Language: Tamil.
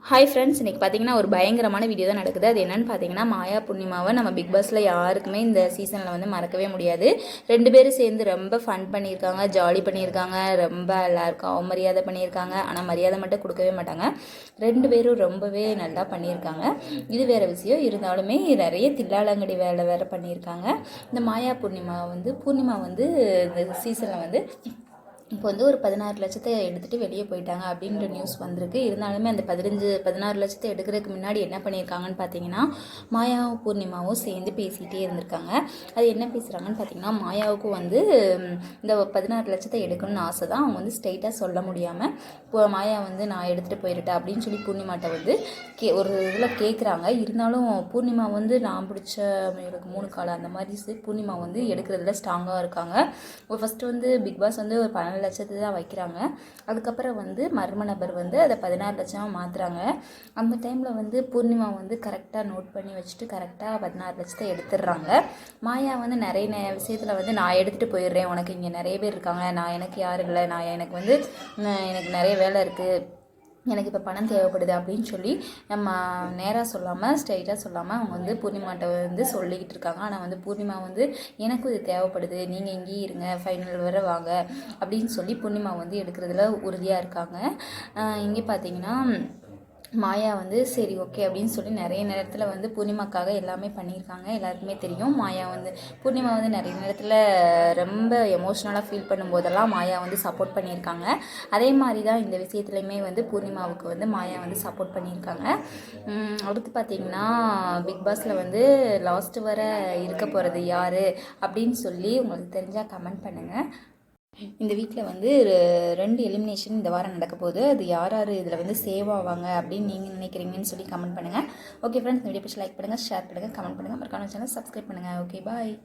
ஹாய் ஃப்ரெண்ட்ஸ், இன்றைக்கி பார்த்தீங்கன்னா ஒரு பயங்கரமான வீடியோ தான் நடக்குது. அது என்னென்னு பார்த்தீங்கன்னா, மாயா பூர்ணிமாவை நம்ம பிக் பாஸில் யாருக்குமே இந்த சீசனில் வந்து மறக்கவே முடியாது. 2 பேரும் சேர்ந்து ரொம்ப ஃபன் பண்ணியிருக்காங்க, ஜாலி பண்ணியிருக்காங்க, ரொம்ப எல்லாருக்கும் அவமரியாதை பண்ணியிருக்காங்க. ஆனால் மரியாதை மட்டும் கொடுக்கவே மாட்டாங்க. 2 பேரும் ரொம்பவே நல்லா பண்ணியிருக்காங்க. இது வேறு விஷயம். இருந்தாலுமே நிறைய தில்லாலங்கடி வேலை வேறு பண்ணியிருக்காங்க. இந்த மாயா பூர்ணிமா வந்து இந்த சீசனில் வந்து இப்போ வந்து ஒரு 16 லட்சத்தை எடுத்துகிட்டு வெளியே போயிட்டாங்க அப்படின்ற நியூஸ் வந்திருக்கு. இருந்தாலுமே அந்த 16 லட்சத்தை எடுக்கிறதுக்கு முன்னாடி என்ன பண்ணியிருக்காங்கன்னு பார்த்தீங்கன்னா, மாயாவும் பூர்ணிமாவும் சேர்ந்து பேசிகிட்டே இருந்திருக்காங்க. அது என்ன பேசுகிறாங்கன்னு பார்த்தீங்கன்னா, மாயாவுக்கும் வந்து இந்த 16 லட்சத்தை எடுக்கணும்னு ஆசை தான். அவங்க வந்து ஸ்ட்ரெயிட்டாக சொல்ல முடியாமல் இப்போ மாயா வந்து நான் எடுத்துகிட்டு போயிட்டேன் அப்படின்னு சொல்லி பூர்ணிமாட்ட வந்து ஒரு இதில் கேட்குறாங்க. இருந்தாலும் பூர்ணிமா வந்து நான் பிடிச்ச எனக்கு 3 காலம் அந்த மாதிரி பூர்ணிமா வந்து எடுக்கிறதுல ஸ்ட்ராங்காக இருக்காங்க. ஃபஸ்ட்டு வந்து பிக் பாஸ் வந்து ஒரு 12 லட்சத்தை தான் வைக்கிறாங்க. அதுக்கப்புறம் வந்து மர்ம நபர் வந்து அதை 16 லட்சமாக மாற்றுறாங்க. அந்த டைமில் வந்து பூர்ணிமா வந்து கரெக்டாக நோட் பண்ணி வச்சுட்டு கரெக்டாக 16 லட்சத்தை எடுத்துடுறாங்க. மாயா வந்து நிறைய விஷயத்தில் வந்து நான் எடுத்துகிட்டு போயிடுறேன், உனக்கு இங்கே நிறைய பேர் இருக்காங்க, எனக்கு யாரும் இல்லை, எனக்கு நிறைய வேலை இருக்குது, எனக்கு இப்போ பணம் தேவைப்படுது அப்படின்னு சொல்லி நம்ம நேராக சொல்லாமல் ஸ்ட்ரைட்டாக சொல்லாமல் அவங்க வந்து பூர்ணிமாட்ட வந்து சொல்லிக்கிட்டு இருக்காங்க. ஆனால் வந்து பூர்ணிமா வந்து எனக்கும் இது தேவைப்படுது, நீங்கள் இங்கேயே இருங்க, ஃபைனல் வரை வாங்க அப்படின்னு சொல்லி பூர்ணிமா வந்து எடுக்கிறதுல உறுதியாக இருக்காங்க. இங்கே பார்த்தீங்கன்னா மாயா வந்து சரி ஓகே அப்படின்னு சொல்லி நிறைய நேரத்தில் வந்து பூர்ணிமாக்காக எல்லாமே பண்ணியிருக்காங்க. எல்லாருக்குமே தெரியும். பூர்ணிமா வந்து நிறைய நேரத்தில் ரொம்ப எமோஷ்னலாக ஃபீல் பண்ணும்போதெல்லாம் மாயா வந்து சப்போர்ட் பண்ணியிருக்காங்க. அதே மாதிரி தான் இந்த விஷயத்துலையுமே வந்து பூர்ணிமாவுக்கு வந்து மாயா வந்து சப்போர்ட் பண்ணியிருக்காங்க. அடுத்து பார்த்திங்கன்னா, பிக் பாஸில் வந்து லாஸ்ட்டு வர இருக்க போகிறது யார் அப்படின்னு சொல்லி உங்களுக்கு தெரிஞ்சால் கமெண்ட் பண்ணுங்கள். இந்த வீட்டில் வந்து 2 எலிமினேஷன் இந்த வாரம் நடக்க போகுது. அது யார் இதில் வந்து சேவ் ஆவாங்க அப்படின்னு நீங்கள் நினைக்கிறீங்கன்னு சொல்லி கமெண்ட் பண்ணுங்கள். ஓகே ஃப்ரெண்ட்ஸ், இந்த வீடியோ பிடிச்சி லைக் பண்ணுங்கள், ஷேர் பண்ணுங்கள், கமெண்ட் பண்ணுங்கள், மறக்காம சேனல் சப்ஸ்கிரைப் பண்ணுங்கள். ஓகே, பாய்.